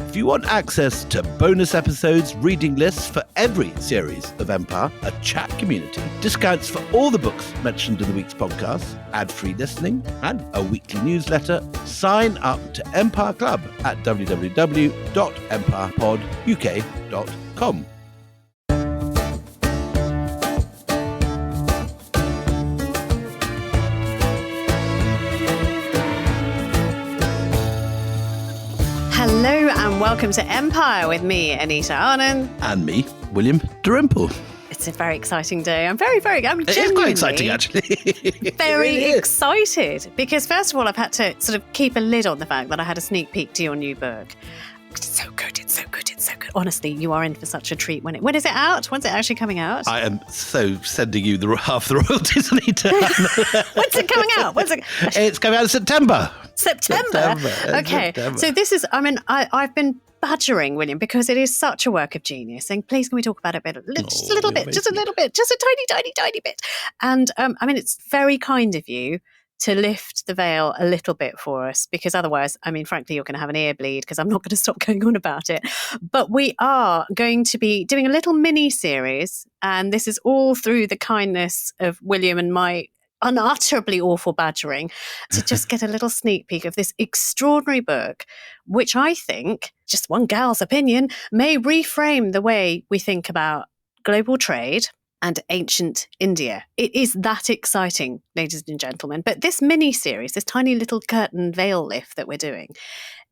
If you want access to bonus episodes, reading lists for every series of Empire, a chat community, discounts for all the books mentioned in the week's podcast, ad-free listening, and a weekly newsletter, sign up to Empire Club at www.empirepoduk.com. Hello and welcome to Empire with me, Anita Arnon. And me, William Dalrymple. It's a very exciting day. I'm genuinely It is quite exciting, actually. very It really excited because, first of all, I've had to sort of keep a lid on the fact that I had a sneak peek to your new book. It's so good. It's so good. It's so good. Honestly, you are in for such a treat. When is it out? When's it actually coming out? I am so sending you half the royalties, Anita. When's it coming out? It's coming out in September. September. Okay. September. So this is, I've been badgering William because it is such a work of genius. Saying, please, can we talk about it a bit? Just a little bit, just a little bit, just a tiny, tiny, tiny bit. And it's very kind of you to lift the veil a little bit for us, because otherwise, frankly, you're going to have an ear bleed because I'm not going to stop going on about it. But we are going to be doing a little mini series, and this is all through the kindness of William and my unutterably awful badgering, to just get a little sneak peek of this extraordinary book, which I think, just one gal's opinion, may reframe the way we think about global trade and ancient India. It is that exciting, ladies and gentlemen. But this mini-series, this tiny little curtain veil lift that we're doing,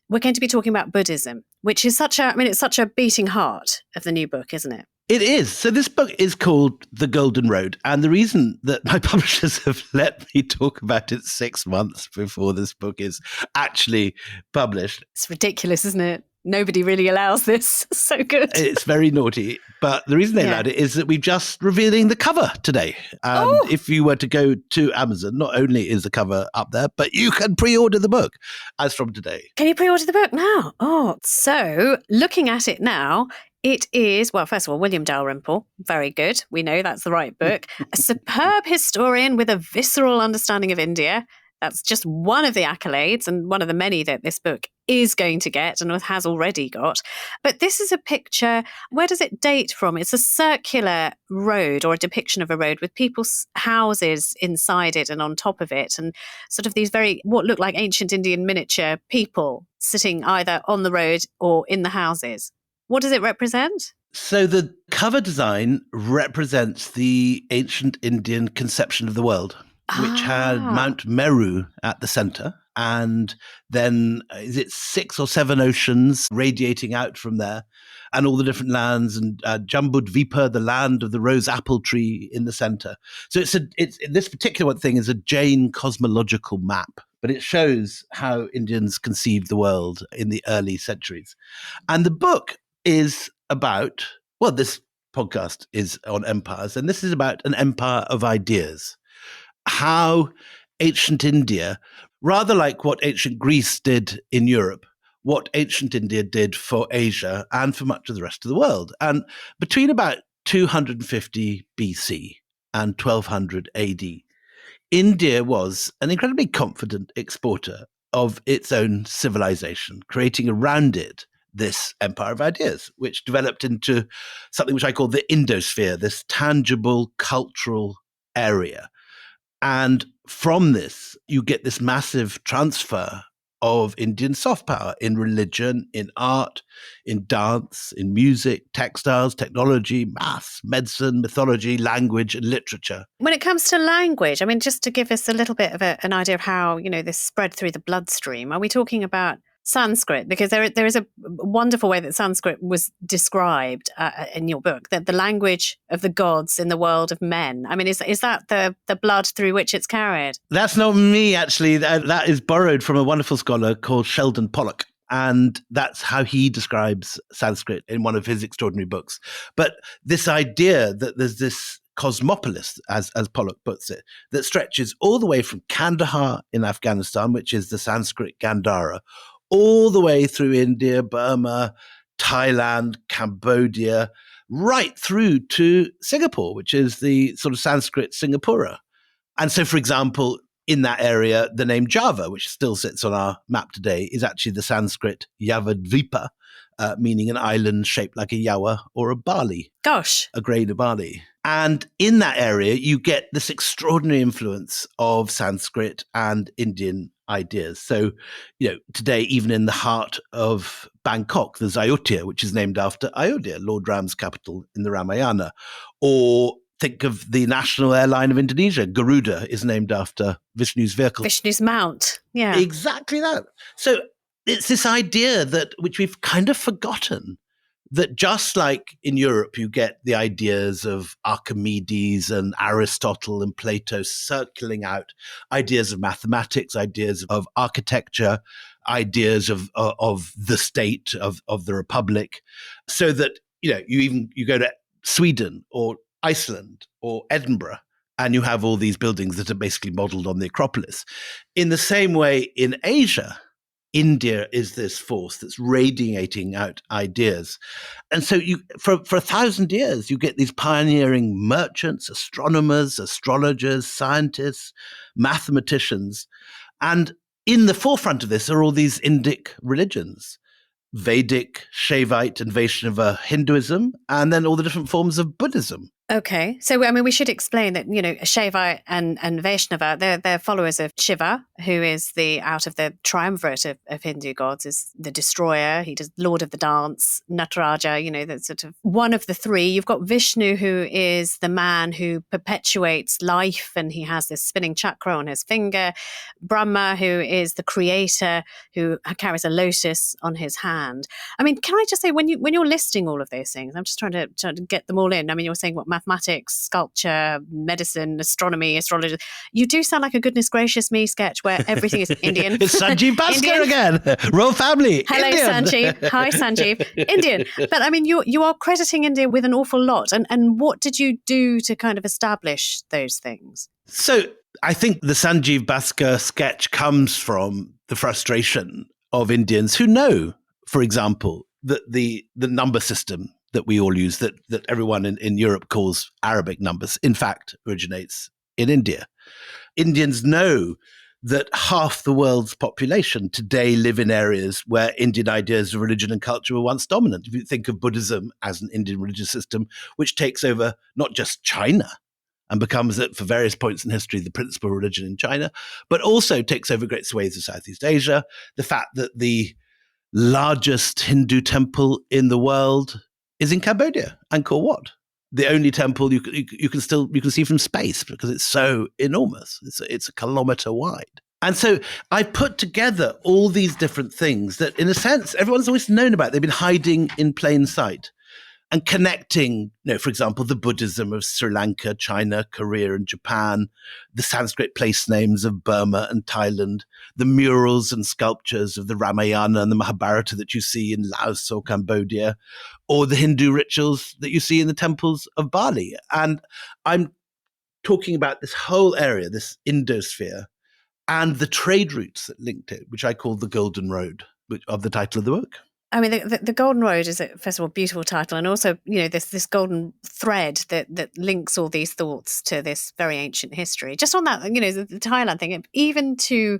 we're going to be talking about Buddhism, which is it's such a beating heart of the new book, isn't it? It is. So this book is called The Golden Road. And the reason that my publishers have let me talk about it 6 months before this book is actually published. It's ridiculous, isn't it? Nobody really allows this. So good. It's very naughty. But the reason they allowed it is that we're just revealing the cover today. And if you were to go to Amazon, not only is the cover up there, but you can pre-order the book as from today. Can you pre-order the book now? So looking at it now, it is, well, first of all, William Dalrymple. Very good. We know that's the right book. A superb historian with a visceral understanding of India. That's just one of the accolades and one of the many that this book is going to get and has already got. But this is a picture, where does it date from? It's a circular road, or a depiction of a road with people's houses inside it and on top of it, and sort of these what look like ancient Indian miniature people sitting either on the road or in the houses. What does it represent? So the cover design represents the ancient Indian conception of the world, which had Mount Meru at the center. And then is it 6 or 7 oceans radiating out from there, and all the different lands, and Jambudvipa, the land of the rose apple tree, in the center. So it's this particular thing is a Jain cosmological map, but it shows how Indians conceived the world in the early centuries. And the book is about, well, this podcast is on empires, and this is about an empire of ideas. How ancient India, rather like what ancient Greece did in Europe, what ancient India did for Asia and for much of the rest of the world. And between about 250 BC and 1200 AD, India was an incredibly confident exporter of its own civilization, creating around it this empire of ideas, which developed into something which I call the Indosphere, this tangible cultural area. And from this, you get this massive transfer of Indian soft power in religion, in art, in dance, in music, textiles, technology, maths, medicine, mythology, language, and literature. When it comes to language, just to give us a little bit of an idea of how, this spread through the bloodstream, are we talking about Sanskrit? Because there is a wonderful way that Sanskrit was described in your book, that the language of the gods in the world of men. Is that the blood through which it's carried? That's not me, actually. That is borrowed from a wonderful scholar called Sheldon Pollock. And that's how he describes Sanskrit in one of his extraordinary books. But this idea that there's this cosmopolis, as Pollock puts it, that stretches all the way from Kandahar in Afghanistan, which is the Sanskrit Gandhara, all the way through India, Burma, Thailand, Cambodia, right through to Singapore, which is the sort of Sanskrit Singapura. And so, for example, in that area, the name Java, which still sits on our map today, is actually the Sanskrit Yavadvipa, meaning an island shaped like a yawa or a barley. Gosh. A grain of barley. And in that area, you get this extraordinary influence of Sanskrit and Indian ideas. So, today, even in the heart of Bangkok, there's Ayodhya, which is named after Ayodhya, Lord Ram's capital in the Ramayana. Or think of the national airline of Indonesia. Garuda is named after Vishnu's vehicle. Vishnu's mount. Yeah. Exactly that. So it's this idea which we've kind of forgotten, that just like in Europe, you get the ideas of Archimedes and Aristotle and Plato circling out ideas of mathematics, ideas of architecture, ideas of the state, of the republic, so that, you go to Sweden or Iceland or Edinburgh, and you have all these buildings that are basically modeled on the Acropolis. In the same way, in Asia, India is this force that's radiating out ideas. And so for 1,000 years, you get these pioneering merchants, astronomers, astrologers, scientists, mathematicians. And in the forefront of this are all these Indic religions, Vedic, Shaivite, and Vaishnava Hinduism, and then all the different forms of Buddhism. Okay. So, we should explain that, Shaiva and Vaishnava, they're followers of Shiva, who is out of the triumvirate of Hindu gods, is the destroyer. He does Lord of the Dance, Nataraja, that's sort of one of the three. You've got Vishnu, who is the man who perpetuates life, and he has this spinning chakra on his finger. Brahma, who is the creator, who carries a lotus on his hand. Can I just say, when you're listing all of those things, I'm just trying to get them all in. You're saying what mathematics, sculpture, medicine, astronomy, astrology. You do sound like a goodness gracious me sketch where everything is Indian. It's Sanjeev Bhaskar again. Royal family. Hello, Indian. Sanjeev. Hi, Sanjeev. Indian. But you are crediting India with an awful lot. And what did you do to kind of establish those things? So I think the Sanjeev Bhaskar sketch comes from the frustration of Indians who know, for example, that the number system that we all use, that everyone in Europe calls Arabic numbers, in fact, originates in India. Indians know that half the world's population today live in areas where Indian ideas of religion and culture were once dominant. If you think of Buddhism as an Indian religious system, which takes over not just China and becomes, for various points in history, the principal religion in China, but also takes over great swathes of Southeast Asia. The fact that the largest Hindu temple in the world is in Cambodia, Angkor Wat, the only temple you can see from space because it's so enormous. It's a kilometer wide. And so I put together all these different things that, in a sense, everyone's always known about. They've been hiding in plain sight and connecting, for example, the Buddhism of Sri Lanka, China, Korea, and Japan, the Sanskrit place names of Burma and Thailand, the murals and sculptures of the Ramayana and the Mahabharata that you see in Laos or Cambodia, or the Hindu rituals that you see in the temples of Bali. And I'm talking about this whole area, this Indosphere, and the trade routes that linked it, which I call the Golden Road, of the title of the book. The Golden Road is, first of all, a beautiful title, and also, this golden thread that links all these thoughts to this very ancient history. Just on that, the Thailand thing, even to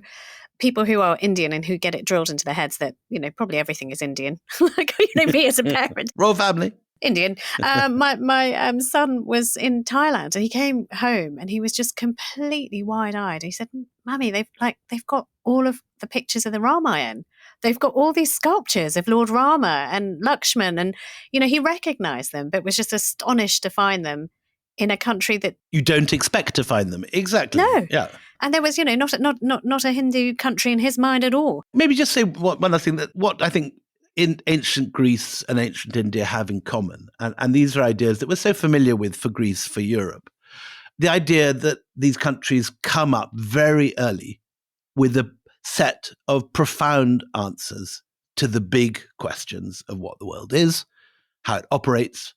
people who are Indian and who get it drilled into their heads that, probably everything is Indian, like, me as a parent. Royal family. Indian. My son was in Thailand and he came home and he was just completely wide-eyed. He said, "Mummy, they've got all of the pictures of the Ramayana. They've got all these sculptures of Lord Rama and Lakshman," and he recognized them, but was just astonished to find them in a country that you don't expect to find them. Exactly. No. Yeah. And there was, not a Hindu country in his mind at all. Maybe just say one other thing, that what I think in ancient Greece and ancient India have in common, and these are ideas that we're so familiar with for Greece, for Europe. The idea that these countries come up very early with a set of profound answers to the big questions of what the world is, how it operates,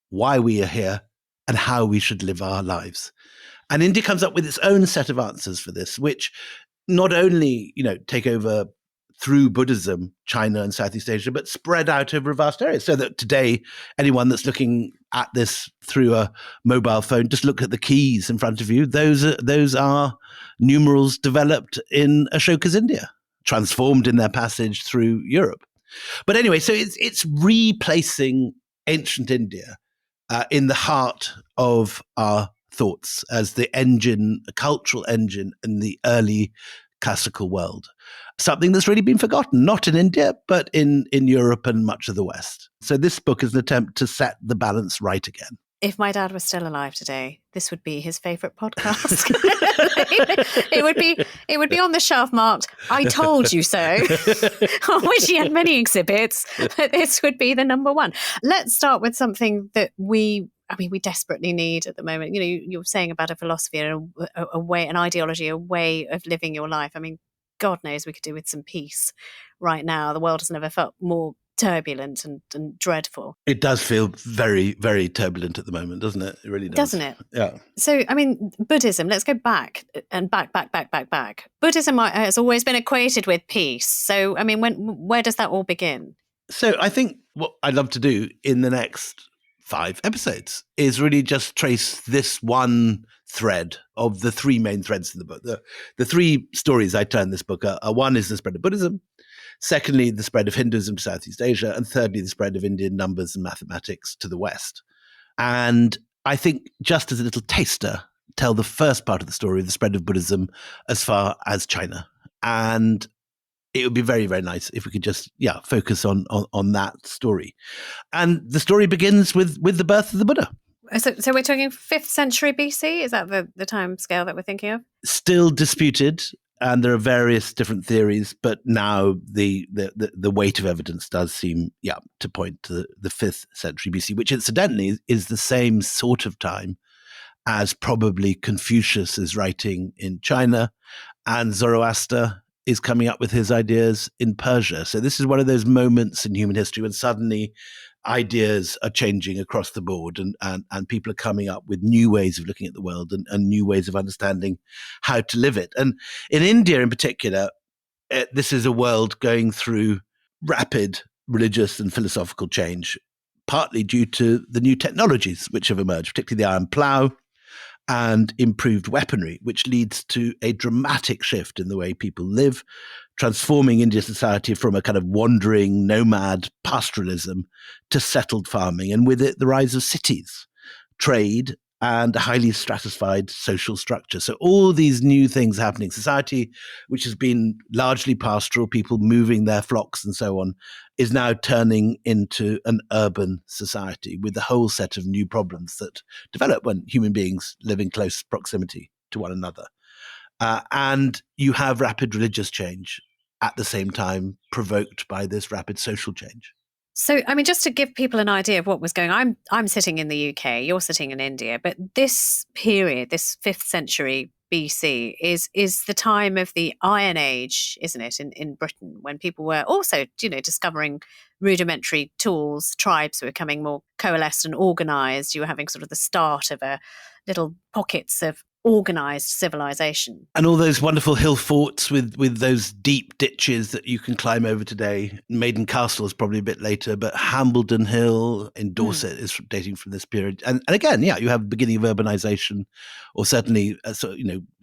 why we are here, and how we should live our lives. And India comes up with its own set of answers for this, which not only, take over through Buddhism, China and Southeast Asia, but spread out over a vast area. So that today, anyone that's looking at this through a mobile phone, just look at the keys in front of you. Those are numerals developed in Ashoka's India, transformed in their passage through Europe. But anyway, so it's replacing ancient India in the heart of our thoughts as the engine, a cultural engine in the early classical world. Something that's really been forgotten, not in India, but in Europe and much of the West. So this book is an attempt to set the balance right again. If my dad was still alive today, this would be his favourite podcast. it would be on the shelf marked, "I told you so," on which he had many exhibits, but this would be the number one. Let's start with something that we desperately need at the moment. You know, you're saying about a philosophy and a way, an ideology, a way of living your life. I mean, God knows we could do with some peace right now. The world has never felt more turbulent and dreadful. It does feel very, very turbulent at the moment, doesn't it? It really does. Doesn't it? Yeah. So, I mean, Buddhism, let's go back and back. Buddhism has always been equated with peace. So, I mean, where does that all begin? So I think what I'd love to do in the next 5 episodes is really just trace this one thread of the 3 main threads in the book. The 3 stories I turn this book are one is the spread of Buddhism, secondly, the spread of Hinduism to Southeast Asia, and thirdly, the spread of Indian numbers and mathematics to the West. And I think just as a little taster, tell the first part of the story, the spread of Buddhism as far as China. And it would be very, very nice if we could just, focus on that story. And the story begins with the birth of the Buddha. So we're talking 5th century BC? Is that the time scale that we're thinking of? Still disputed, and there are various different theories, but now the weight of evidence does seem, to point to the 5th century BC, which incidentally is the same sort of time as probably Confucius is writing in China and Zoroaster is coming up with his ideas in Persia. So this is one of those moments in human history when suddenly ideas are changing across the board and people are coming up with new ways of looking at the world and new ways of understanding how to live it. And in India in particular, this is a world going through rapid religious and philosophical change, partly due to the new technologies which have emerged, particularly the iron plough and improved weaponry, which leads to a dramatic shift in the way people live, transforming Indian society from a kind of wandering nomad pastoralism to settled farming, and with it the rise of cities, trade, and a highly stratified social structure. So all these new things happening, society, which has been largely pastoral, people moving their flocks and so on, is now turning into an urban society with a whole set of new problems that develop when human beings live in close proximity to one another. And you have rapid religious change at the same time provoked by this rapid social change. So, I mean, just to give people an idea of what was going on, I'm sitting in the UK, you're sitting in India, but this period, this 5th century BC, is the time of the Iron Age, isn't it, in Britain, when people were also, discovering rudimentary tools, tribes were becoming more coalesced and organised. You were having sort of the start of a little pockets of organised civilization. And all those wonderful hill forts with those deep ditches that you can climb over today. Maiden Castle is probably a bit later, but Hambledon Hill in Dorset is dating from this period. And again, you have the beginning of urbanization, or certainly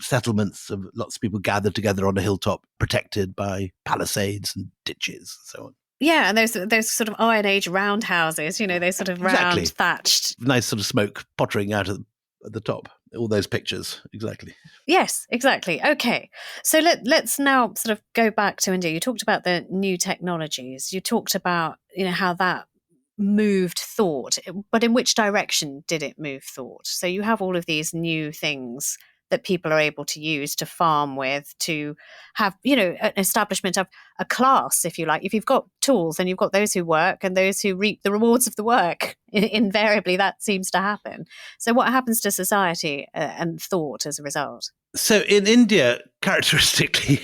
settlements of lots of people gathered together on a hilltop protected by palisades and ditches and so on. Yeah, and those sort of Iron Age roundhouses, those sort of round thatched. Nice sort of smoke pottering out at the top. All those pictures, exactly. Yes, exactly. Okay, so let's now sort of go back to India. You talked about the new technologies. You talked about how that moved thought, but in which direction did it move thought? So you have all of these new things that people are able to use to farm with, to have, an establishment of a class, if you like. If you've got tools, and you've got those who work and those who reap the rewards of the work. Invariably, that seems to happen. So what happens to society and thought as a result? So in India, characteristically,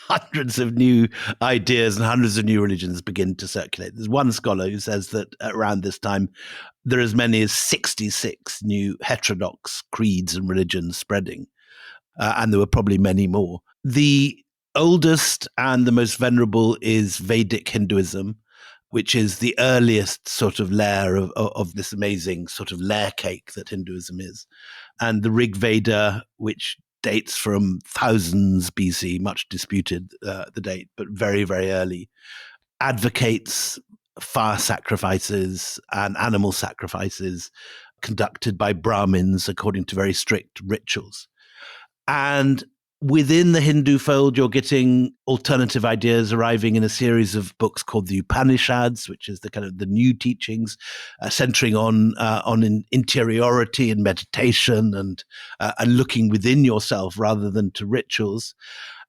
hundreds of new ideas and hundreds of new religions begin to circulate. There's one scholar who says that around this time, there are as many as 66 new heterodox creeds and religions spreading, and there were probably many more. The oldest and the most venerable is Vedic Hinduism, which is the earliest sort of layer of this amazing sort of layer cake that Hinduism is. And the Rig Veda, which dates from thousands BC, much disputed the date, but very, very early. advocates fire sacrifices and animal sacrifices conducted by Brahmins according to very strict rituals. And within the Hindu fold, you're getting alternative ideas arriving in a series of books called the Upanishads, which is the kind of the new teachings, centering on interiority and meditation and looking within yourself rather than to rituals.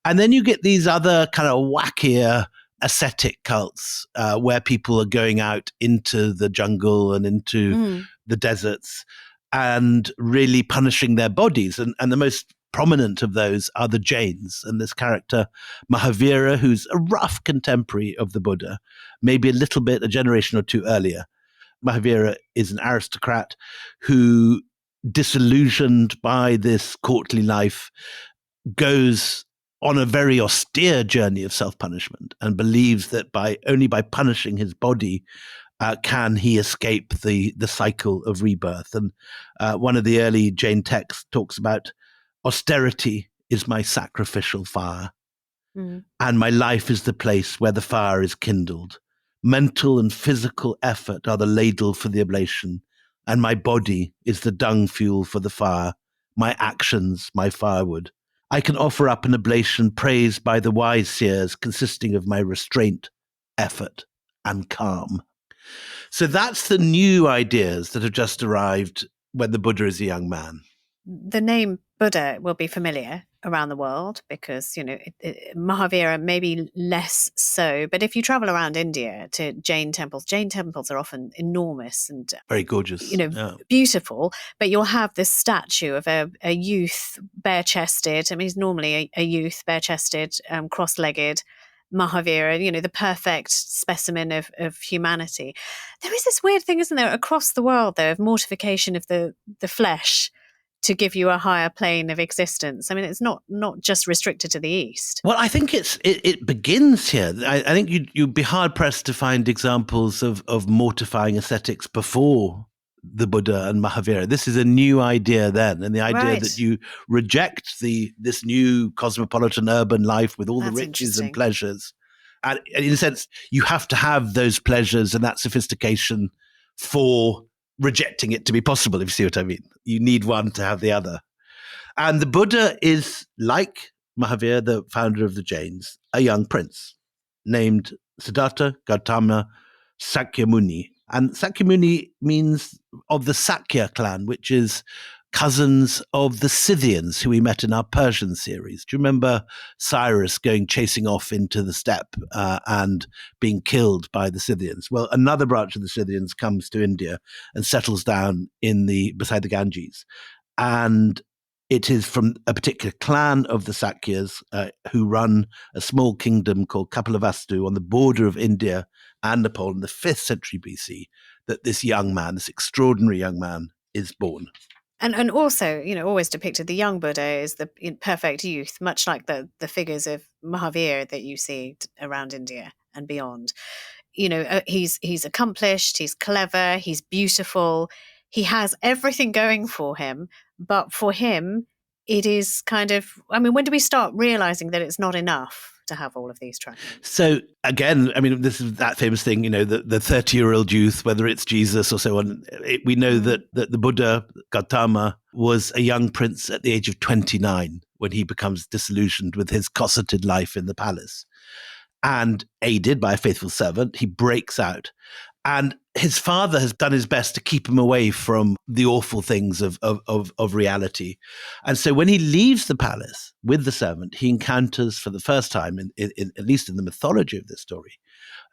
And then you get these other kind of wackier ascetic cults where people are going out into the jungle and into the deserts and really punishing their bodies. And the most prominent of those are the Jains. And this character, Mahavira, who's a rough contemporary of the Buddha, maybe a generation or two earlier. Mahavira is an aristocrat who, disillusioned by this courtly life, goes on a very austere journey of self-punishment and believes that only by punishing his body can he escape the cycle of rebirth. And one of the early Jain texts talks about austerity is my sacrificial fire, and my life is the place where the fire is kindled. Mental and physical effort are the ladle for the oblation, and my body is the dung fuel for the fire, my actions, my firewood. I can offer up an oblation praised by the wise seers, consisting of my restraint, effort, and calm. So that's the new ideas that have just arrived when the Buddha is a young man. The name Buddha will be familiar around the world because, Mahavira maybe less so. But if you travel around India to Jain temples are often enormous and very gorgeous, beautiful. But you'll have this statue of a youth bare-chested. I mean, he's normally a youth bare-chested, cross-legged, Mahavira, the perfect specimen of humanity. There is this weird thing, isn't there, across the world, though, of mortification of the flesh to give you a higher plane of existence. I mean, it's not just restricted to the East. Well, I think it begins here. I think you'd be hard-pressed to find examples of mortifying ascetics before the Buddha and Mahavira. This is a new idea then, and the idea that you reject this new cosmopolitan urban life with all the riches and pleasures. And in a sense, you have to have those pleasures and that sophistication for rejecting it to be possible, if you see what I mean. You need one to have the other. And the Buddha is, like Mahavira, the founder of the Jains, a young prince named Siddharta Gautama Sakyamuni. And Sakyamuni means of the Sakya clan, which is cousins of the Scythians who we met in our Persian series. Do you remember Cyrus chasing off into the steppe and being killed by the Scythians? Well, another branch of the Scythians comes to India and settles down beside the Ganges. And it is from a particular clan of the Sakyas who run a small kingdom called Kapilavastu on the border of India and Nepal in the 5th century BC that this extraordinary young man is born. And also, always depicted the young Buddha as the perfect youth, much like the figures of Mahavir that you see around India and beyond. He's accomplished, he's clever, he's beautiful, he has everything going for him. But for him, it is kind of, when do we start realizing that it's not enough to have all of these trappings? So again, this is that famous thing, the 30-year-old youth, whether it's Jesus or so on. We know that the Buddha, Gautama, was a young prince at the age of 29 when he becomes disillusioned with his cosseted life in the palace. And aided by a faithful servant, he breaks out. And his father has done his best to keep him away from the awful things of reality. And so when he leaves the palace with the servant, he encounters for the first time, at least in the mythology of this story,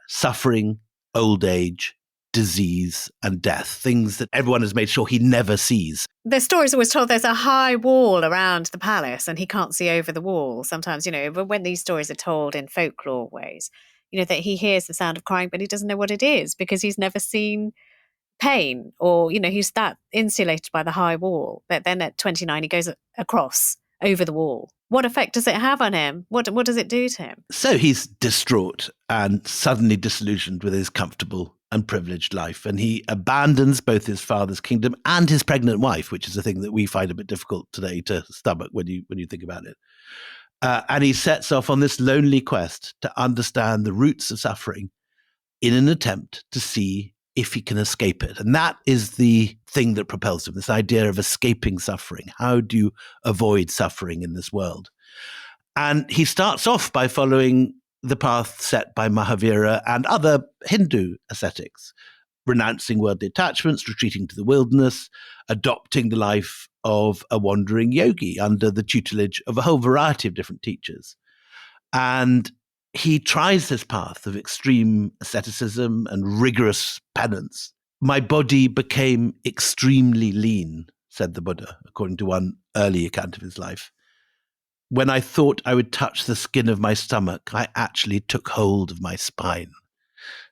suffering, old age, disease, and death, things that everyone has made sure he never sees. The story's always told there's a high wall around the palace and he can't see over the wall. Sometimes, but when these stories are told in folklore ways, that he hears the sound of crying, but he doesn't know what it is because he's never seen pain or, he's that insulated by the high wall. But then at 29, he goes across over the wall. What effect does it have on him? What does it do to him? So he's distraught and suddenly disillusioned with his comfortable and privileged life. And he abandons both his father's kingdom and his pregnant wife, which is a thing that we find a bit difficult today to stomach when you think about it. And he sets off on this lonely quest to understand the roots of suffering in an attempt to see if he can escape it. And that is the thing that propels him, this idea of escaping suffering. How do you avoid suffering in this world? And he starts off by following the path set by Mahavira and other Hindu ascetics, renouncing worldly attachments, retreating to the wilderness, adopting the life of a wandering yogi under the tutelage of a whole variety of different teachers. And he tries this path of extreme asceticism and rigorous penance. My body became extremely lean, said the Buddha, according to one early account of his life. When I thought I would touch the skin of my stomach, I actually took hold of my spine.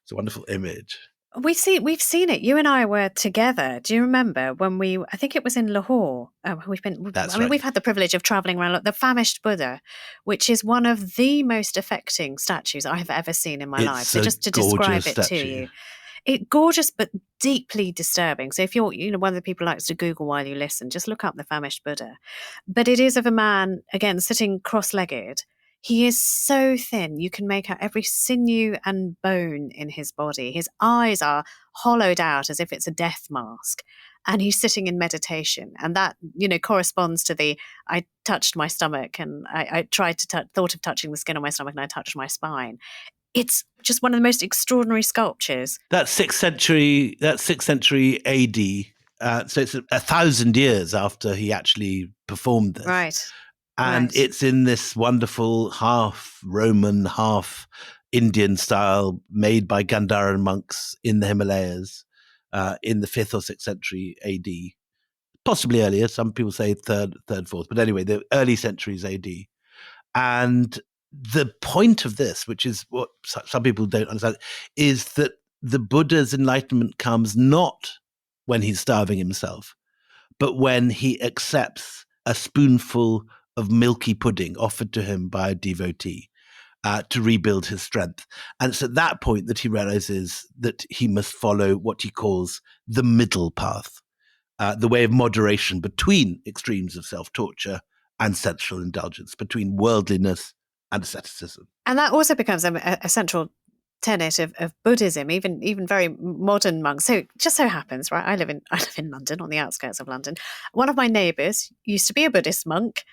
It's a wonderful image. We've seen it. You and I were together. Do you remember when I think it was in Lahore. We've had the privilege of traveling around the famished Buddha, which is one of the most affecting statues I have ever seen in my life. So just to describe it to you. Gorgeous, but deeply disturbing. So if you're, one of the people who likes to Google while you listen, just look up the famished Buddha. But it is of a man, again, sitting cross-legged. He is so thin, you can make out every sinew and bone in his body. His eyes are hollowed out as if it's a death mask. And he's sitting in meditation. And that, corresponds to I touched my stomach and I thought of touching the skin on my stomach and I touched my spine. It's just one of the most extraordinary sculptures. That's 6th century AD. So it's 1,000 years after he actually performed this. Right. And it's in this wonderful half Roman, half Indian style made by Gandharan monks in the Himalayas in the 5th or 6th century AD. Possibly earlier. Some people say 3rd, 4th. But anyway, the early centuries AD. And the point of this, which is what some people don't understand, is that the Buddha's enlightenment comes not when he's starving himself, but when he accepts a spoonful of milky pudding offered to him by a devotee to rebuild his strength. And it's at that point that he realizes that he must follow what he calls the middle path, the way of moderation between extremes of self-torture and sensual indulgence, between worldliness and asceticism. And that also becomes a central tenet of Buddhism, even very modern monks. So it just so happens, right? I live in London, on the outskirts of London. One of my neighbours used to be a Buddhist monk.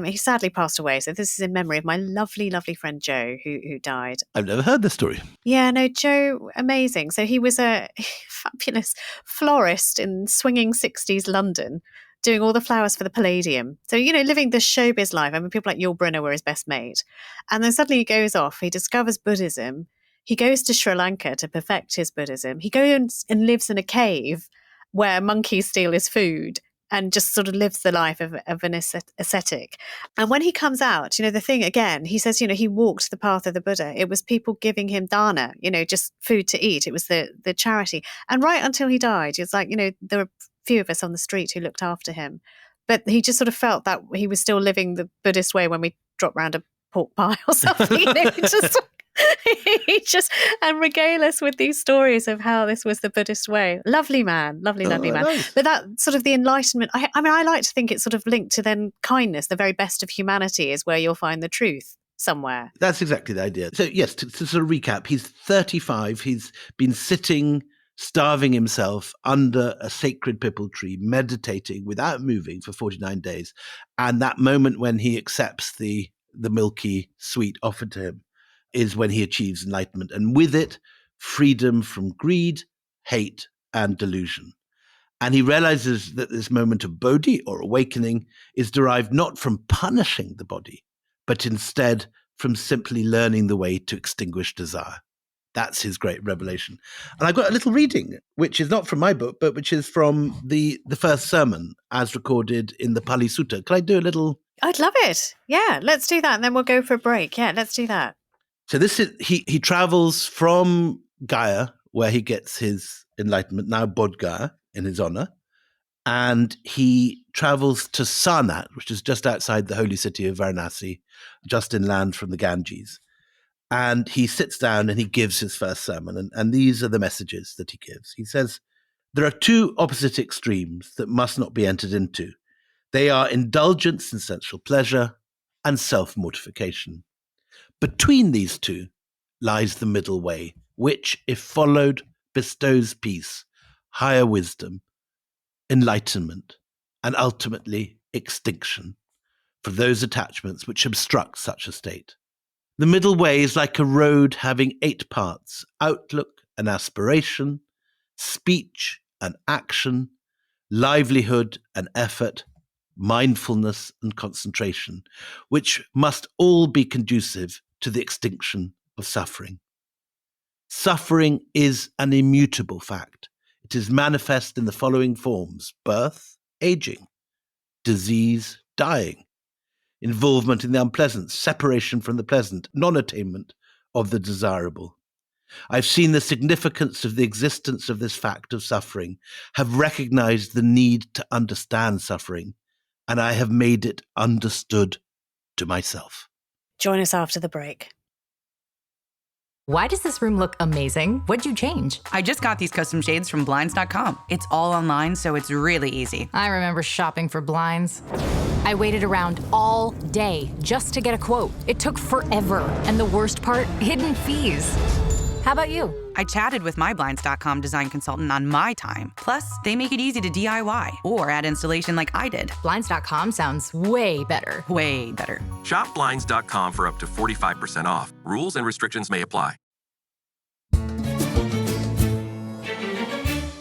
He sadly passed away. So this is in memory of my lovely, lovely friend Joe, who died. I've never heard this story. Yeah, no, Joe, amazing. So he was a fabulous florist in swinging 60s London, doing all the flowers for the Palladium. So, living the showbiz life. I mean, people like Yul Brynner were his best mate. And then suddenly he goes off, he discovers Buddhism. He goes to Sri Lanka to perfect his Buddhism. He goes and lives in a cave where monkeys steal his food and just sort of lives the life of an ascetic. And when he comes out, the thing again, he says, he walked the path of the Buddha. It was people giving him dana, just food to eat. It was the charity. And right until he died, it's like, there were few of us on the street who looked after him. But he just sort of felt that he was still living the Buddhist way when we dropped round a pork pie or something. He just and regale us with these stories of how this was the Buddhist way. Lovely man, lovely man. Nice. But that sort of the enlightenment, I like to think it's sort of linked to then kindness. The very best of humanity is where you'll find the truth somewhere. That's exactly the idea. So yes, to sort of recap, he's 35. He's been sitting, starving himself under a sacred pipal tree, meditating without moving for 49 days. And that moment when he accepts the milky sweet offered to him is when he achieves enlightenment. And with it, freedom from greed, hate, and delusion. And he realizes that this moment of bodhi or awakening is derived not from punishing the body, but instead from simply learning the way to extinguish desire. That's his great revelation. And I've got a little reading, which is not from my book, but which is from the first sermon as recorded in the Pali Sutta. Can I do a little? I'd love it. Yeah, let's do that. And then we'll go for a break. Yeah, let's do that. So this is, he travels from Gaya, where he gets his enlightenment, now Bodh Gaya, in his honor. And he travels to Sarnath, which is just outside the holy city of Varanasi, just inland from the Ganges. And he sits down and he gives his first sermon. And these are the messages that he gives. He says, there are two opposite extremes that must not be entered into. They are indulgence in sensual pleasure and self-mortification. Between these two lies the middle way, which, if followed, bestows peace, higher wisdom, enlightenment, and ultimately extinction for those attachments which obstruct such a state. The middle way is like a road having 8 parts: outlook and aspiration, speech and action, livelihood and effort, mindfulness and concentration, which must all be conducive to the extinction of suffering. Suffering is an immutable fact. It is manifest in the following forms: birth, aging, disease, dying, involvement in the unpleasant, separation from the pleasant, non-attainment of the desirable. I've seen the significance of the existence of this fact of suffering, have recognized the need to understand suffering, and I have made it understood to myself. Join us after the break. Why does this room look amazing? What'd you change? I just got these custom shades from Blinds.com. It's all online, so it's really easy. I remember shopping for blinds. I waited around all day just to get a quote. It took forever. And the worst part, hidden fees. How about you? I chatted with my Blinds.com design consultant on my time. Plus, they make it easy to DIY or add installation like I did. Blinds.com sounds way better. Way better. Shop Blinds.com for up to 45% off. Rules and restrictions may apply.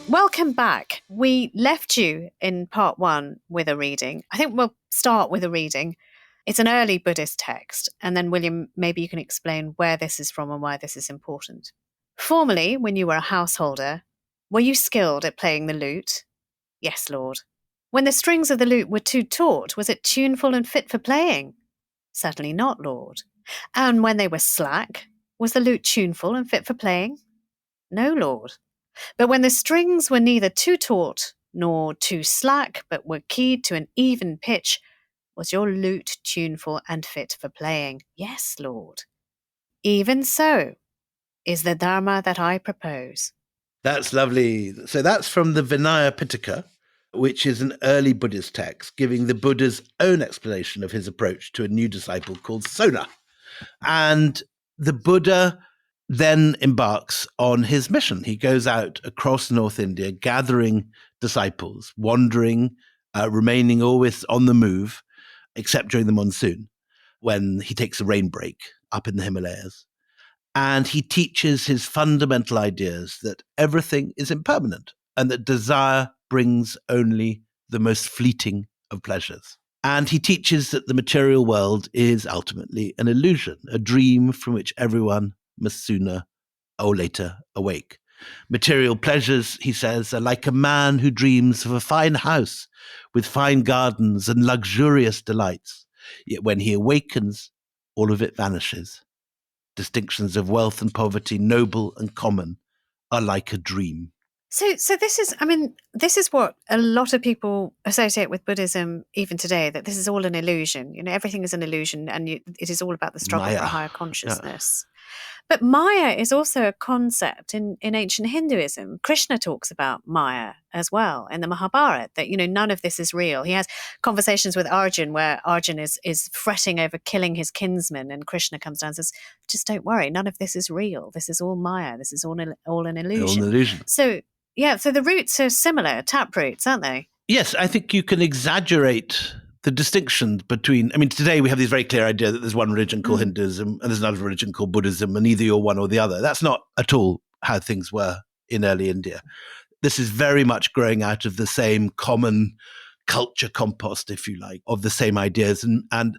Welcome back. We left you in part 1 with a reading. I think we'll start with a reading. It's an early Buddhist text. And then, William, maybe you can explain where this is from and why this is important. Formerly, when you were a householder, were you skilled at playing the lute? Yes, Lord. When the strings of the lute were too taut, was it tuneful and fit for playing? Certainly not, Lord. And when they were slack, was the lute tuneful and fit for playing? No, Lord. But when the strings were neither too taut nor too slack, but were keyed to an even pitch, was your lute tuneful and fit for playing? Yes, Lord. Even so is the Dharma that I propose. That's lovely. So that's from the Vinaya Pitaka, which is an early Buddhist text giving the Buddha's own explanation of his approach to a new disciple called Sona. And the Buddha then embarks on his mission. He goes out across North India, gathering disciples, wandering, remaining always on the move, except during the monsoon, when he takes a rain break up in the Himalayas. And he teaches his fundamental ideas that everything is impermanent and that desire brings only the most fleeting of pleasures. And he teaches that the material world is ultimately an illusion, a dream from which everyone must sooner or later awake. Material pleasures, he says, are like a man who dreams of a fine house with fine gardens and luxurious delights. Yet when he awakens, all of it vanishes. Distinctions of wealth and poverty, noble and common, are like a dream. So this is what a lot of people associate with Buddhism even today, that this is all an illusion. Everything is an illusion, and it is all about the struggle Maya. for a higher consciousness. Yeah. But Maya is also a concept in ancient Hinduism. Krishna talks about Maya as well in the Mahabharata, that, none of this is real. He has conversations with Arjun where Arjun is fretting over killing his kinsman, and Krishna comes down and says, just don't worry, none of this is real. This is all Maya. This is all an illusion. All an illusion. So the roots are similar, tap roots, aren't they? Yes, I think you can exaggerate the distinction between, today we have this very clear idea that there's one religion called Hinduism and there's another religion called Buddhism, and either you're one or the other. That's not at all how things were in early India. This is very much growing out of the same common culture compost, if you like, of the same ideas. And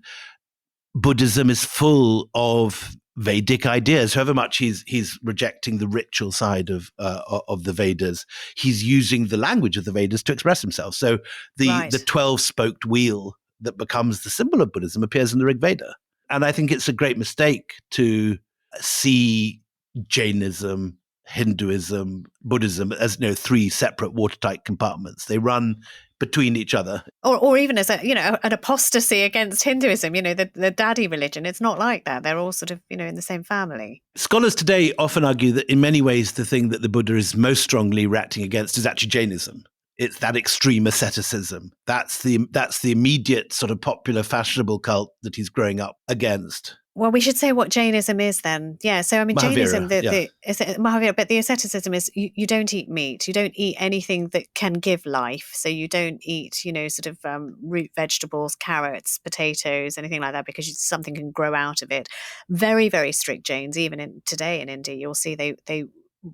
Buddhism is full of Vedic ideas. However much he's rejecting the ritual side of the Vedas, he's using the language of the Vedas to express himself. So the 12-spoked wheel that becomes the symbol of Buddhism appears in the Rig Veda. And I think it's a great mistake to see Jainism, Hinduism, Buddhism as 3 separate watertight compartments. They run between each other, or even as an apostasy against Hinduism. The daddy religion. It's not like that. They're all sort of in the same family. Scholars today often argue that in many ways the thing that the Buddha is most strongly reacting against is actually Jainism. It's that extreme asceticism. That's the immediate sort of popular fashionable cult that he's growing up against. Well, we should say what Jainism is then. Yeah. So, I mean, Jainism, Mahavira, but the asceticism is you don't eat meat. You don't eat anything that can give life. So you don't eat, sort of root vegetables, carrots, potatoes, anything like that, because something can grow out of it. Very, very strict Jains. Even today in India, you'll see they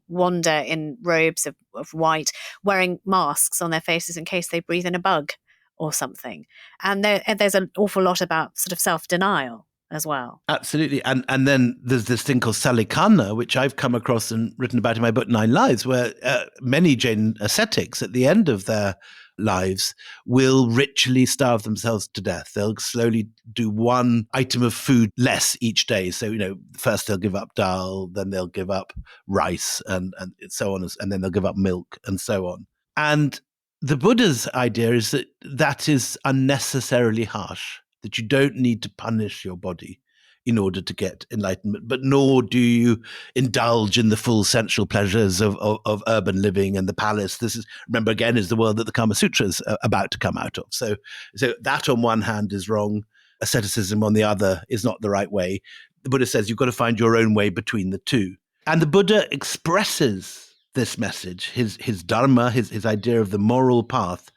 wander in robes of white, wearing masks on their faces in case they breathe in a bug or something. And there's an awful lot about sort of self-denial as well. Absolutely. And then there's this thing called salikana, which I've come across and written about in my book, 9 Lives, where many Jain ascetics at the end of their lives will ritually starve themselves to death. They'll slowly do one item of food less each day. So, first they'll give up dal, then they'll give up rice and so on, and then they'll give up milk and so on. And the Buddha's idea is that is unnecessarily harsh, that you don't need to punish your body in order to get enlightenment, but nor do you indulge in the full sensual pleasures of urban living and the palace. This is, remember again, is the world that the Kama Sutras are about to come out of. So that on one hand is wrong. Asceticism on the other is not the right way. The Buddha says you've got to find your own way between the two. And the Buddha expresses this message, his dharma, his idea of the moral path,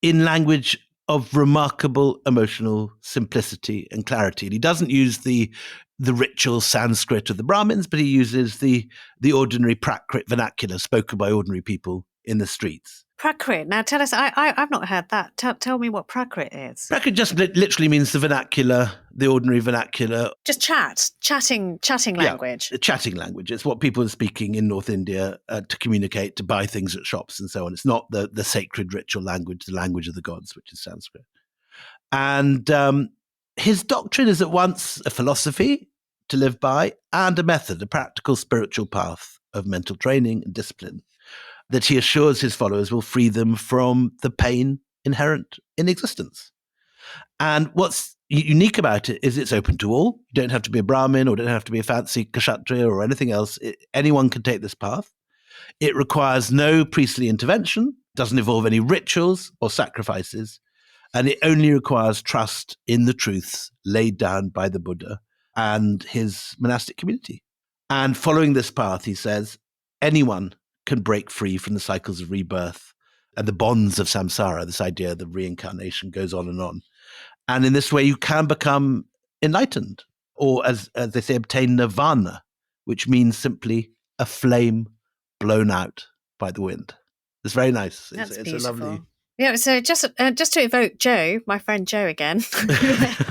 in language of remarkable emotional simplicity and clarity. And he doesn't use the ritual Sanskrit of the Brahmins, but he uses the ordinary Prakrit vernacular spoken by ordinary people in the streets. Prakrit. Now tell us, I've not heard that. Tell me what Prakrit is. Prakrit just literally means the vernacular, the ordinary vernacular. Just chatting language. Yeah, chatting language. It's what people are speaking in North India to communicate, to buy things at shops and so on. It's not the sacred ritual language, the language of the gods, which is Sanskrit. And his doctrine is at once a philosophy to live by and a method, a practical spiritual path of mental training and discipline that he assures his followers will free them from the pain inherent in existence. And what's unique about it is it's open to all. You don't have to be a Brahmin or don't have to be a fancy kshatriya or anything else. Anyone can take this path. It requires no priestly intervention, doesn't involve any rituals or sacrifices, and it only requires trust in the truths laid down by the Buddha and his monastic community. And following this path, he says, anyone can break free from the cycles of rebirth and the bonds of samsara, this idea that reincarnation goes on and on. And in this way, you can become enlightened, or as they say, obtain nirvana, which means simply a flame blown out by the wind. It's very nice. That's it's beautiful. a lovely... Yeah, so just to evoke Joe, my friend Joe again.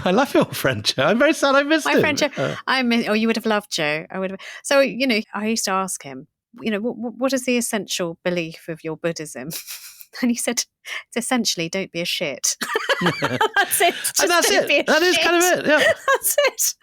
I love your friend Joe. I'm very sad I missed him. My friend Joe. You would have loved Joe. I would have. So, I used to ask him, what is the essential belief of your Buddhism? And he said, it's essentially, don't be a shit. That's it. And that's it. That is kind of it. Yeah. That's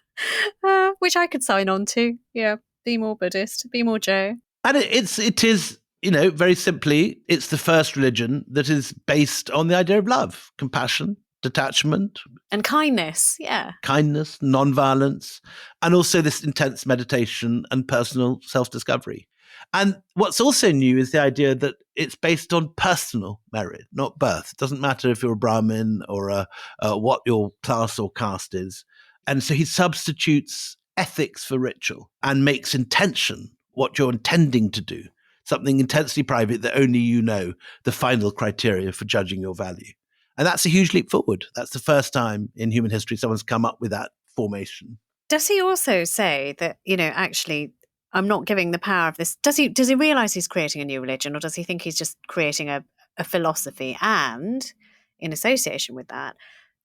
it. Which I could sign on to. Yeah. Be more Buddhist. Be more Joe. And it is, very simply, it's the first religion that is based on the idea of love, compassion, detachment. And kindness. Yeah. Kindness, non-violence, and also this intense meditation and personal self-discovery. And what's also new is the idea that it's based on personal merit, not birth. It doesn't matter if you're a Brahmin or what your class or caste is. And so he substitutes ethics for ritual and makes intention what you're intending to do, something intensely private that only you know, the final criteria for judging your value. And that's a huge leap forward. That's the first time in human history someone's come up with that formation. Does he also say that, actually, I'm not giving the power of this? Does he realize he's creating a new religion, or does he think he's just creating a philosophy? And in association with that,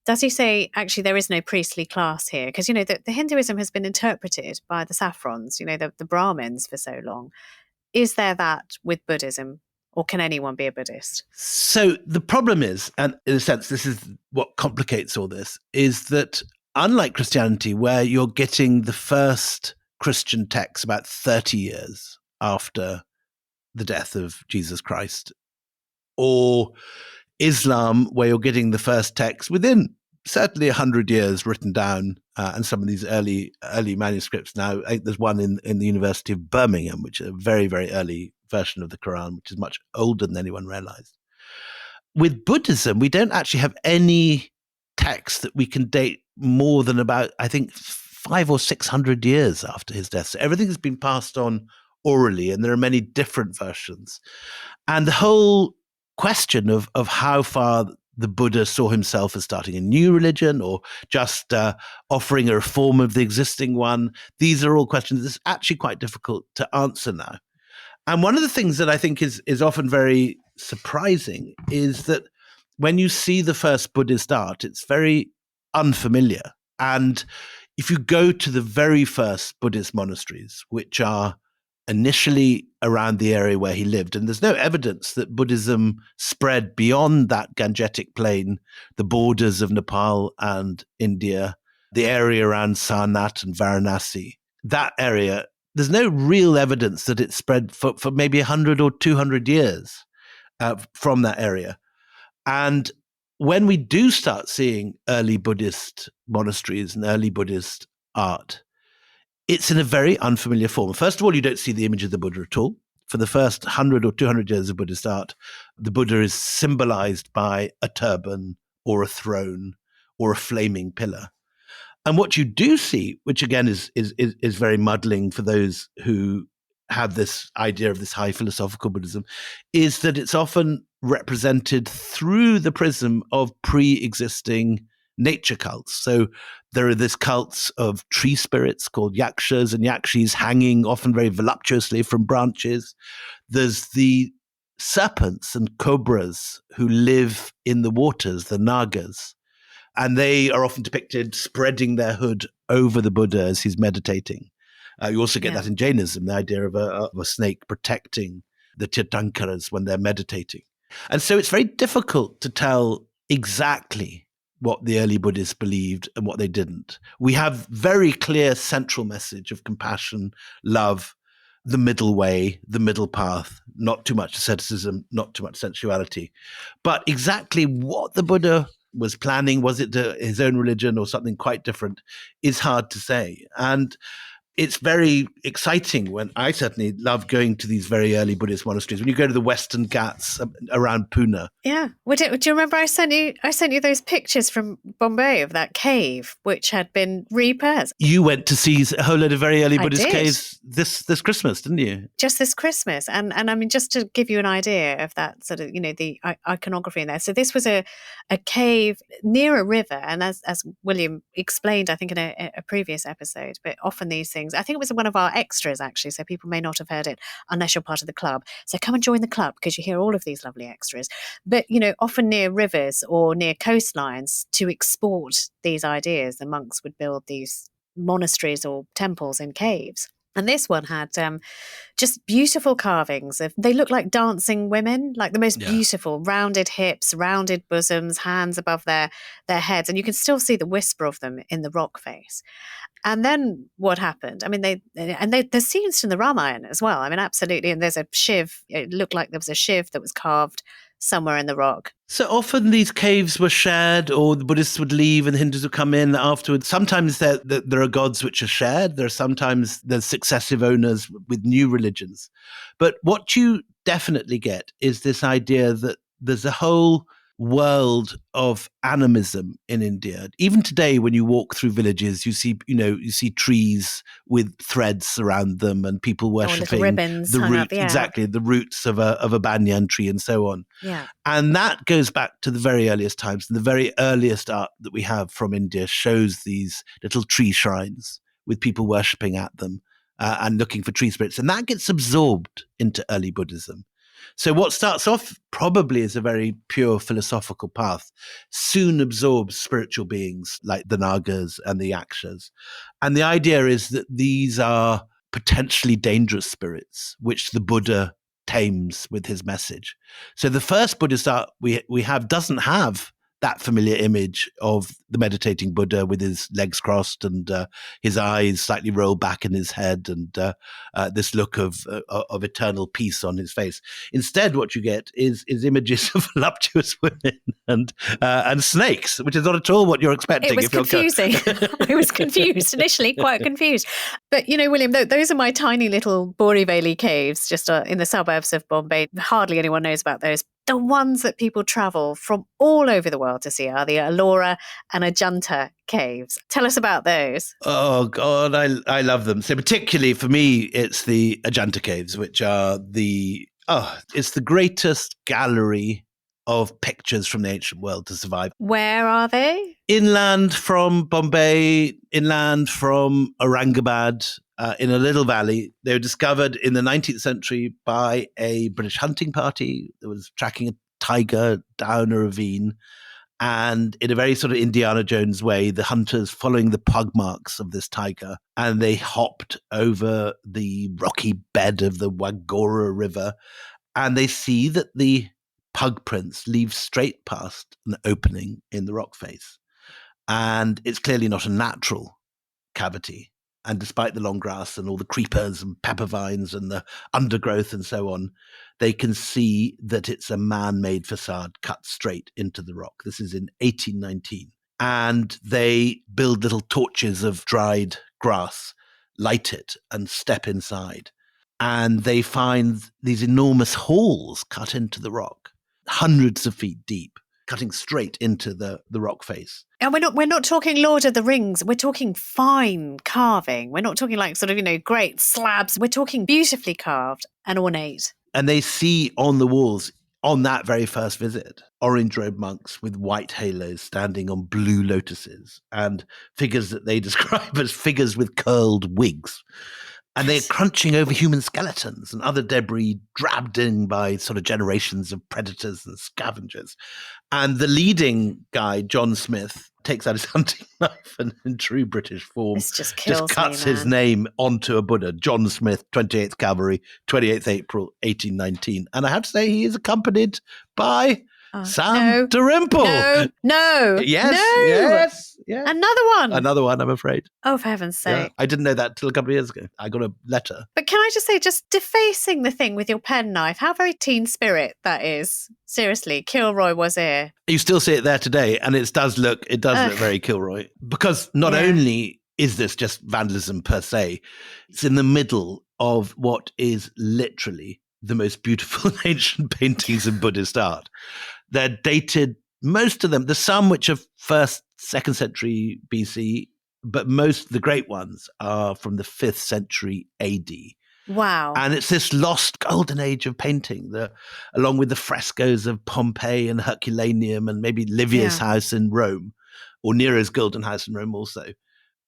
does he say, actually, there is no priestly class here? Because, the Hinduism has been interpreted by the saffrons, the Brahmins for so long. Is there that with Buddhism, or can anyone be a Buddhist? So the problem is, and in a sense, this is what complicates all this, is that unlike Christianity, where you're getting the first Christian texts about 30 years after the death of Jesus Christ, or Islam, where you're getting the first text within certainly 100 years written down, and some of these early manuscripts now. I think there's one in the University of Birmingham, which is a very, very early version of the Quran, which is much older than anyone realized. With Buddhism, we don't actually have any text that we can date more than about, I think, 500 or 600 years after his death. So everything has been passed on orally, and there are many different versions. And the whole question of how far the Buddha saw himself as starting a new religion or just offering a reform of the existing one, these are all questions that's actually quite difficult to answer now. And one of the things that I think is often very surprising is that when you see the first Buddhist art, it's very unfamiliar. And if you go to the very first Buddhist monasteries, which are initially around the area where he lived, and there's no evidence that Buddhism spread beyond that Gangetic plain, the borders of Nepal and India, the area around Sarnath and Varanasi, that area, there's no real evidence that it spread for maybe 100 or 200 years from that area. And when we do start seeing early Buddhist monasteries and early Buddhist art, it's in a very unfamiliar form. First of all, you don't see the image of the Buddha at all. For the first 100 or 200 years of Buddhist art, the Buddha is symbolized by a turban or a throne or a flaming pillar. And what you do see, which again is very muddling for those who have this idea of this high philosophical Buddhism, is that it's often represented through the prism of pre-existing nature cults. So there are these cults of tree spirits called yakshas and yakshis hanging often very voluptuously from branches. There's the serpents and cobras who live in the waters, the nagas. And they are often depicted spreading their hood over the Buddha as he's meditating. You also get that in Jainism, the idea of a snake protecting the Tirthankaras when they're meditating. And so it's very difficult to tell exactly what the early Buddhists believed and what they didn't. We have very clear central message of compassion, love, the middle way, the middle path, not too much asceticism, not too much sensuality. But exactly what the Buddha was planning, was it his own religion or something quite different, is hard to say. And it's very exciting when I certainly love going to these very early Buddhist monasteries. When you go to the Western Ghats around Pune. Yeah. Do you remember I sent you those pictures from Bombay of that cave, which had been repaired? You went to see a whole load of very early Buddhist did. caves this Christmas, didn't you? Just this Christmas. And I mean, just to give you an idea of that sort of, the iconography in there. So this was a cave near a river. And as William explained, I think in a previous episode, but often these things, I think it was one of our extras actually, so people may not have heard it unless you're part of the club. So come and join the club because you hear all of these lovely extras. But, often near rivers or near coastlines, to export these ideas, the monks would build these monasteries or temples in caves. And this one had just beautiful carvings they look like dancing women, like the most beautiful, rounded hips, rounded bosoms, hands above their heads. And you can still see the whisper of them in the rock face. And then what happened? I mean, there's scenes from the Ramayana as well. I mean, absolutely. And there's a shiv. It looked like there was a shiv that was carved somewhere in the rock. So often these caves were shared, or the Buddhists would leave and the Hindus would come in afterwards. Sometimes there are gods which are shared. Sometimes there's successive owners with new religions. But what you definitely get is this idea that there's a whole world of animism in India. Even today, when you walk through villages, you see trees with threads around them and people worshipping ribbons the hung root, up, yeah. exactly the roots of a banyan tree and so on. Yeah. And that goes back to the very earliest times. And the very earliest art that we have from India shows these little tree shrines with people worshipping at them and looking for tree spirits. And that gets absorbed into early Buddhism. So what starts off probably as a very pure philosophical path soon absorbs spiritual beings like the Nagas and the Yakshas. And the idea is that these are potentially dangerous spirits, which the Buddha tames with his message. So the first Buddhist art we have doesn't have that familiar image of the meditating Buddha with his legs crossed and his eyes slightly rolled back in his head and this look of eternal peace on his face. Instead, what you get is images of voluptuous women and snakes, which is not at all what you're expecting. It was confusing. I was confused, initially quite confused. But, William, those are my tiny little Borivali caves just in the suburbs of Bombay. Hardly anyone knows about those. the ones that people travel from all over the world to see are the Ellora and Ajanta caves. Tell us about those. Oh, God, I love them. So particularly for me, it's the Ajanta caves, which are it's the greatest gallery of pictures from the ancient world to survive. Where are they? Inland from Bombay, inland from Aurangabad, in a little valley. They were discovered in the 19th century by a British hunting party that was tracking a tiger down a ravine. And in a very sort of Indiana Jones way, the hunters following the pug marks of this tiger, and they hopped over the rocky bed of the Wagora River, and they see that the pug prints leave straight past an opening in the rock face. And it's clearly not a natural cavity. And despite the long grass and all the creepers and pepper vines and the undergrowth and so on, they can see that it's a man-made facade cut straight into the rock. This is in 1819. And they build little torches of dried grass, light it, and step inside. And they find these enormous holes cut into the rock, hundreds of feet deep, cutting straight into the rock face. And we're not talking Lord of the Rings. We're talking fine carving. We're not talking like sort of, great slabs. We're talking beautifully carved and ornate. And they see on the walls, on that very first visit, orange-robed monks with white halos standing on blue lotuses and figures that they describe as figures with curled wigs. And they're crunching over human skeletons and other debris drabbed in by sort of generations of predators and scavengers. And the leading guy, John Smith, takes out his hunting knife and in true British form This just kills cuts me, his man. name onto a Buddha. John Smith, 28th Cavalry, 28th April, 1819. And I have to say he is accompanied by Sam Dalrymple. No. Yes. Another one, I'm afraid. Oh, for heaven's sake. Yeah, I didn't know that till a couple of years ago. I got a letter. But can I just say, just defacing the thing with your penknife, how very teen spirit that is. Seriously, Kilroy was here. You still see it there today, and it does look very Kilroy. Because not only is this just vandalism per se, it's in the middle of what is literally the most beautiful ancient paintings of Buddhist art. They're dated, most of them, there's some which are 1st, 2nd century BC, but most of the great ones are from the 5th century AD. Wow. And it's this lost golden age of painting, along with the frescoes of Pompeii and Herculaneum and maybe Livia's house in Rome, or Nero's golden house in Rome also.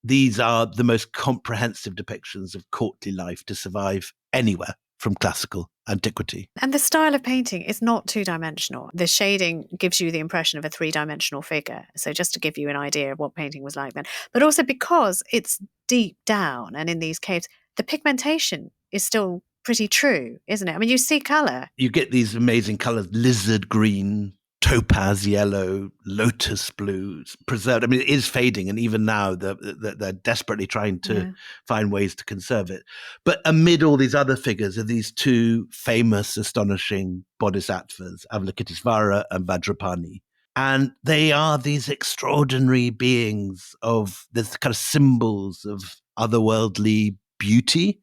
These are the most comprehensive depictions of courtly life to survive anywhere from classical antiquity. And the style of painting is not two-dimensional. The shading gives you the impression of a three-dimensional figure. So just to give you an idea of what painting was like then. But also because it's deep down and in these caves, the pigmentation is still pretty true, isn't it? I mean, you see colour. You get these amazing colours, lizard green, topaz yellow, lotus blue, preserved. I mean, it is fading, and even now they're desperately trying to find ways to conserve it. But amid all these other figures are these two famous, astonishing bodhisattvas, Avalokitesvara and Vajrapani. And they are these extraordinary beings of this kind of symbols of otherworldly beauty,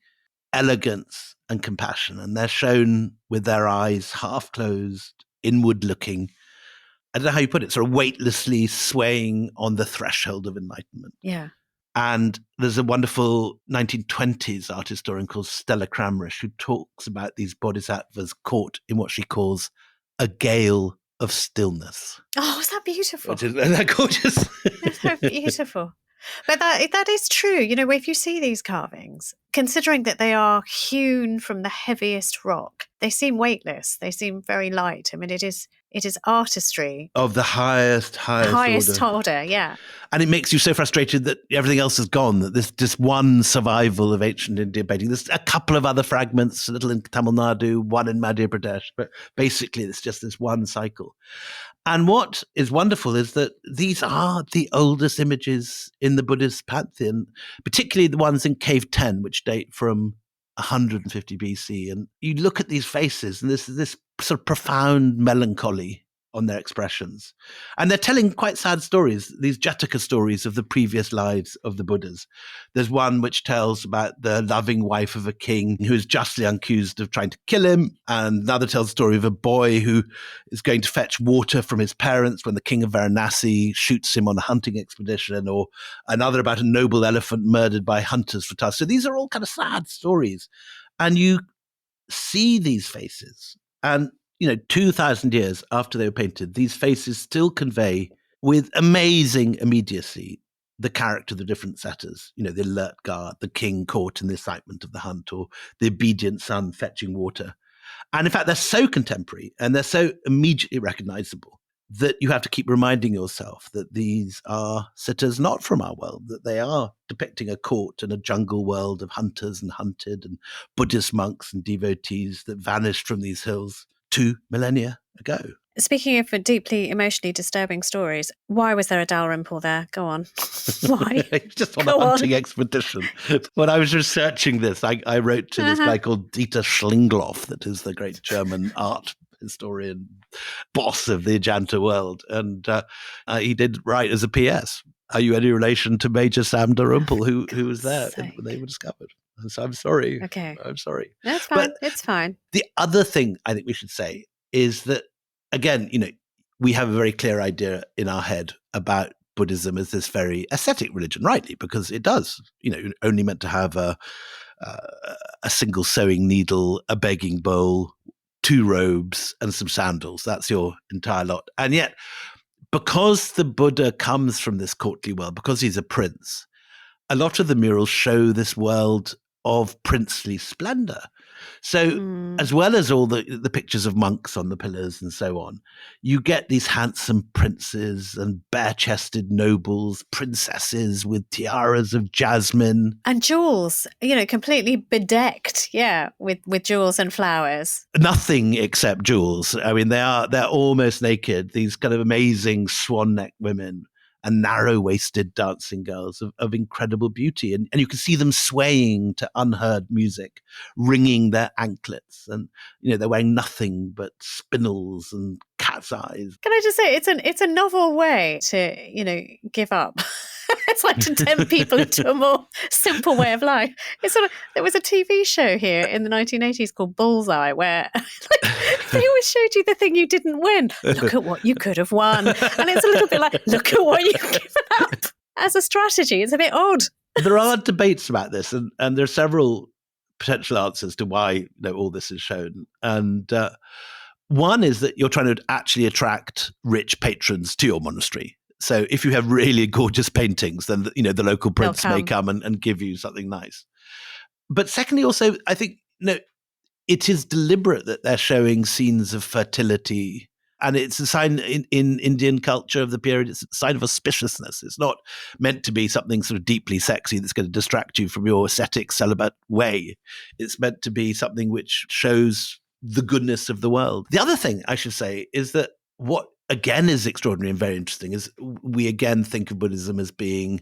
elegance, and compassion. And they're shown with their eyes half closed, inward looking. I don't know how you put it, sort of weightlessly swaying on the threshold of enlightenment. Yeah. And there's a wonderful 1920s art historian called Stella Kramrisch who talks about these bodhisattvas caught in what she calls a gale of stillness. Oh, is that beautiful? Isn't that gorgeous? It's so beautiful. But that is true. If you see these carvings, considering that they are hewn from the heaviest rock, they seem weightless. They seem very light. I mean, it is artistry of the highest order. Yeah. And it makes you so frustrated that everything else is gone, that there's just one survival of ancient Indian painting. There's a couple of other fragments, a little in Tamil Nadu, one in Madhya Pradesh, but basically it's just this one cycle. And what is wonderful is that these are the oldest images in the Buddhist pantheon, particularly the ones in Cave 10, which date from 150 BC. And you look at these faces and this sort of profound melancholy on their expressions. And they're telling quite sad stories, these Jataka stories of the previous lives of the Buddhas. There's one which tells about the loving wife of a king who is justly accused of trying to kill him. And another tells the story of a boy who is going to fetch water from his parents when the king of Varanasi shoots him on a hunting expedition, or another about a noble elephant murdered by hunters for tusks. So these are all kind of sad stories. And you see these faces, and 2,000 years after they were painted, these faces still convey with amazing immediacy the character of the different setters. The alert guard, the king caught in the excitement of the hunt, or the obedient son fetching water. And in fact, they're so contemporary and they're so immediately recognizable that you have to keep reminding yourself that these are sitters not from our world, that they are depicting a court and a jungle world of hunters and hunted and Buddhist monks and devotees that vanished from these hills 2 millennia ago. Speaking of deeply emotionally disturbing stories, why was there a Dalrymple there? Go on. Why? Just on a hunting expedition. When I was researching this, I wrote to this guy called Dieter Schlingloff, that is the great German art historian, boss of the Ajanta world. And he did write as a PS, are you any relation to Major Sam Dalrymple, who was there when they were discovered? So I'm sorry. Okay. I'm sorry. That's fine. It's fine. The other thing I think we should say is that, again, we have a very clear idea in our head about Buddhism as this very ascetic religion, rightly, because it does, only meant to have a single sewing needle, a begging bowl, 2 robes, and some sandals. That's your entire lot. And yet, because the Buddha comes from this courtly world, because he's a prince, a lot of the murals show this world of princely splendor. So as well as all the pictures of monks on the pillars and so on, you get these handsome princes and bare-chested nobles, princesses with tiaras of jasmine. And jewels, completely bedecked, with jewels and flowers. Nothing except jewels. I mean, they're almost naked, these kind of amazing swan-neck women and narrow-waisted dancing girls of incredible beauty. And you can see them swaying to unheard music, ringing their anklets. And, they're wearing nothing but spinels and cat's eyes. Can I just say, it's a novel way to, give up. It's like to tempt people into a more simple way of life. There was a TV show here in the 1980s called Bullseye, where they always showed you the thing you didn't win. Look at what you could have won. And it's a little bit like, look at what you've given up. As a strategy, it's a bit odd. There are debates about this, and there are several potential answers to why all this is shown. And one is that you're trying to actually attract rich patrons to your monastery. So if you have really gorgeous paintings, then the local prince may come and give you something nice. But secondly, also, I think it is deliberate that they're showing scenes of fertility, and it's a sign in Indian culture of the period. It's a sign of auspiciousness. It's not meant to be something sort of deeply sexy that's going to distract you from your ascetic celibate way. It's meant to be something which shows the goodness of the world. The other thing I should say is that what again is extraordinary and very interesting is we again think of Buddhism as being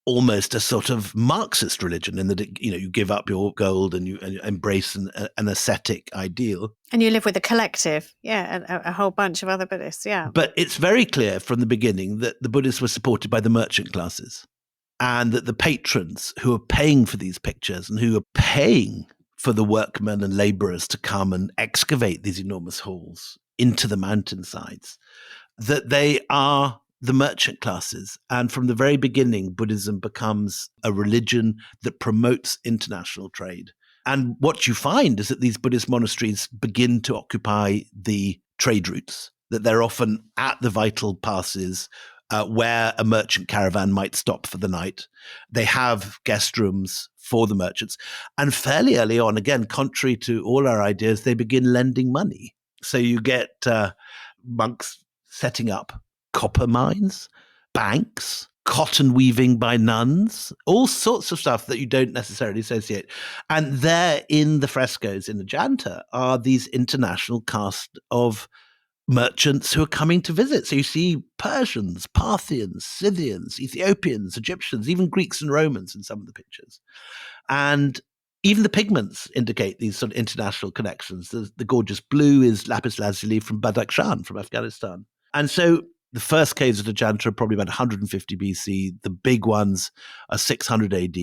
almost a sort of Marxist religion, in that you give up your gold and you embrace an ascetic ideal. And you live with a collective, a whole bunch of other Buddhists, But it's very clear from the beginning that the Buddhists were supported by the merchant classes, and that the patrons who are paying for these pictures and who are paying for the workmen and laborers to come and excavate these enormous halls into the mountainsides, that they are the merchant classes. And from the very beginning, Buddhism becomes a religion that promotes international trade. And what you find is that these Buddhist monasteries begin to occupy the trade routes, that they're often at the vital passes where a merchant caravan might stop for the night. They have guest rooms for the merchants. And fairly early on, again, contrary to all our ideas, they begin lending money. So you get monks setting up copper mines, banks, cotton weaving by nuns, all sorts of stuff that you don't necessarily associate. And there in the frescoes in Ajanta are these international cast of merchants who are coming to visit. So you see Persians, Parthians, Scythians, Ethiopians, Egyptians, even Greeks and Romans in some of the pictures. And Even the pigments indicate these sort of international connections. The gorgeous blue is lapis lazuli from Badakhshan, from Afghanistan. And so the first caves at Ajanta are probably about 150 BC. The big ones are 600 AD.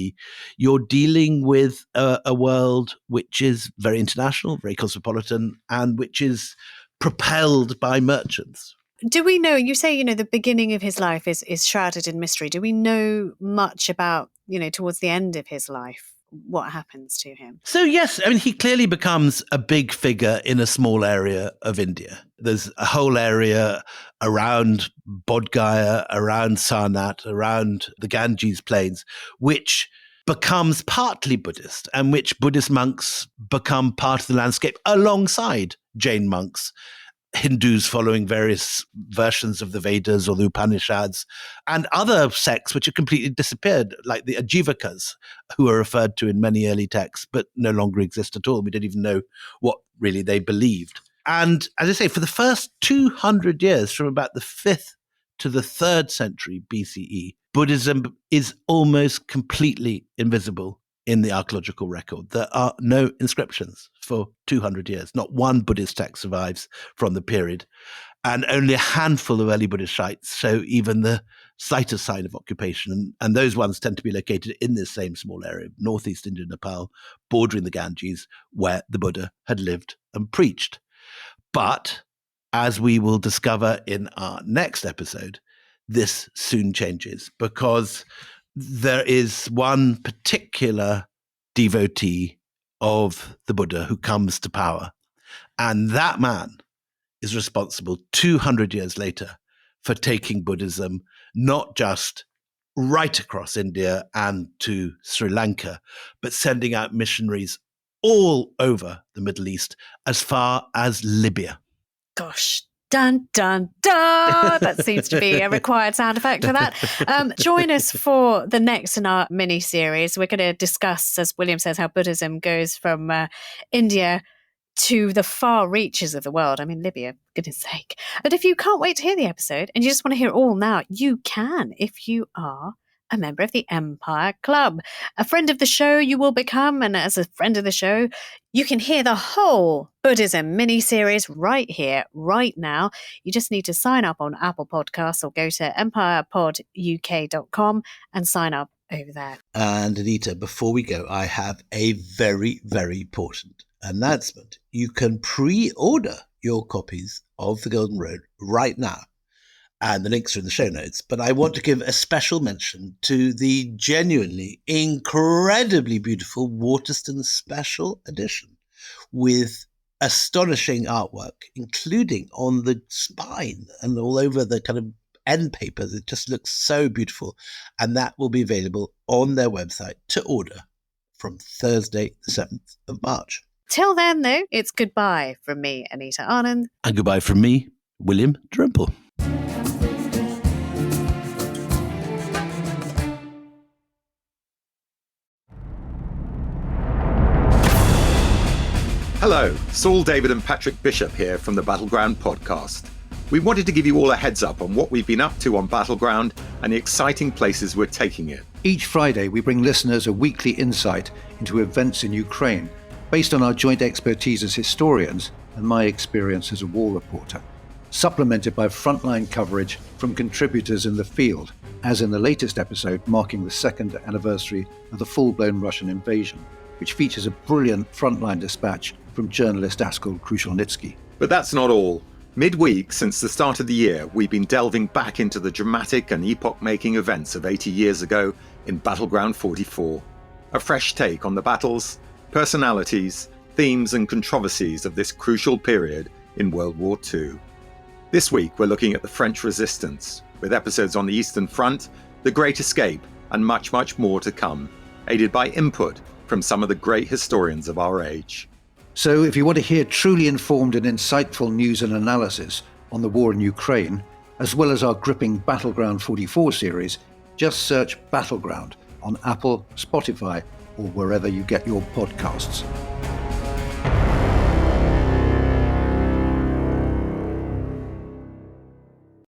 You're dealing with a world which is very international, very cosmopolitan, and which is propelled by merchants. Do we know, you say, the beginning of his life is shrouded in mystery. Do we know much about, towards the end of his life, what happens to him? So yes, I mean, he clearly becomes a big figure in a small area of India. There's a whole area around Bodh Gaya, around Sarnath, around the Ganges plains, which becomes partly Buddhist, and which Buddhist monks become part of the landscape alongside Jain monks, Hindus following various versions of the Vedas or the Upanishads, and other sects which have completely disappeared, like the Ajivakas, who are referred to in many early texts, but no longer exist at all. We don't even know what really they believed. And as I say, for the first 200 years, from about the 5th to the 3rd century BCE, Buddhism is almost completely invisible in the archaeological record. There are no inscriptions for 200 years. Not one Buddhist text survives from the period. And only a handful of early Buddhist sites show even the slightest sign of occupation. And those ones tend to be located in this same small area, northeast India, Nepal, bordering the Ganges, where the Buddha had lived and preached. But as we will discover in our next episode, this soon changes, because there is one particular devotee of the Buddha who comes to power. And that man is responsible 200 years later for taking Buddhism not just right across India and to Sri Lanka, but sending out missionaries all over the Middle East, as far as Libya. Gosh. Dun, dun, dun. That seems to be a required sound effect for that. Join us for the next in our mini-series. We're going to discuss, as William says, how Buddhism goes from India to the far reaches of the world. I mean, Libya, goodness sake. But if you can't wait to hear the episode and you just want to hear it all now, you can if you are a member of the Empire Club. A friend of the show you will become, and as a friend of the show, you can hear the whole Buddhism mini-series right here, right now. You just need to sign up on Apple Podcasts or go to empirepoduk.com and sign up over there. And Anita, before we go, I have a very, very important announcement. You can pre-order your copies of The Golden Road right now. And the links are in the show notes. But I want to give a special mention to the genuinely incredibly beautiful Waterston Special Edition with astonishing artwork, including on the spine and all over the kind of end papers. It just looks so beautiful. And that will be available on their website to order from Thursday, the 7th of March. Till then, though, it's goodbye from me, Anita Anand. And goodbye from me, William Drimple. Hello, Saul, David and Patrick Bishop here from the Battleground podcast. We wanted to give you all a heads up on what we've been up to on Battleground and the exciting places we're taking it. Each Friday, we bring listeners a weekly insight into events in Ukraine, based on our joint expertise as historians and my experience as a war reporter, supplemented by frontline coverage from contributors in the field, as in the latest episode marking the 2nd anniversary of the full-blown Russian invasion, which features a brilliant frontline dispatch from journalist Askol Krushelnitsky. But that's not all. Midweek, since the start of the year, we've been delving back into the dramatic and epoch-making events of 80 years ago in Battleground 44. A fresh take on the battles, personalities, themes and controversies of this crucial period in World War II. This week, we're looking at the French Resistance, with episodes on the Eastern Front, The Great Escape, and much, much more to come, aided by input from some of the great historians of our age. So if you want to hear truly informed and insightful news and analysis on the war in Ukraine, as well as our gripping Battleground 44 series, just search Battleground on Apple, Spotify, or wherever you get your podcasts.